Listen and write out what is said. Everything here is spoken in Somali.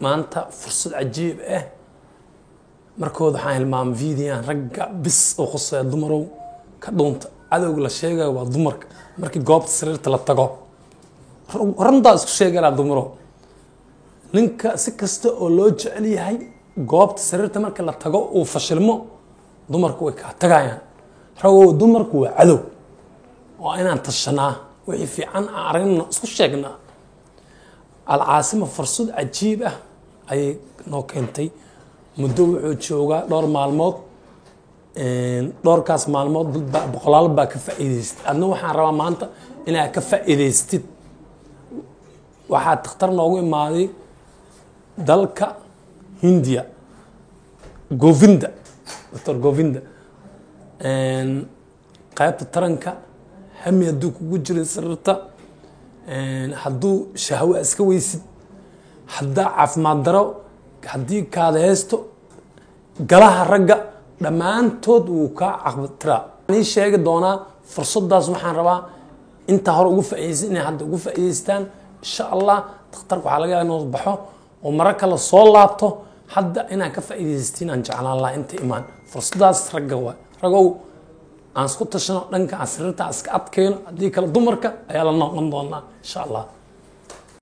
maanta fursad cajiib ah markood waxaan hilmaam fiidiyaan ragga bis oo khusay dumarow ka dhuunta cadowga la sheegayo waa dumarka markii goobta sariirta la tago randaa isku sheegala dumaro ninka si kasta oo loo jecel yahay goobta sariirta marka la tago uu fashilmo dumarku way ka tagayaan ragow dumarku waa cadow oo inaan tashanaa wixii fiican aan aragno isku sheegnaa العاصمة فرصد عجيبة أي نوكنتي مدو وجوجا دور معلومات دور كاس معلومات بقلال بكفاء إيديست أنا وحنا روا مانتا إنها كفاء إيديست واحد تختار نوعي ماضي دالكا هنديا غوفيندا دكتور غوفيندا قيادة الترنكا هم يدوك وجري سرطة hadduu shahwo iska weysid haddaa caafimaad daro haddii kaada heesto galaha ragga dhammaantood wuu kaa caqabtiraa nii sheegi doonaa fursadaas waxaan rabaa intaa hore ugu faa'iidaysan inay hadda ugu faa'iidaystaan insha allah dhakhtarku waxaa laga yaabaa inuu baxo oo mara kale soo laabto hadda inaan ka faa'iidaystiin aan jeclaan lahaa inta imaan fursadaas ragga waa ragow aan isku tashano dhanka aan sariirta iska adkayno haddii kale dumarka ayaa la noqon doonaa insha allah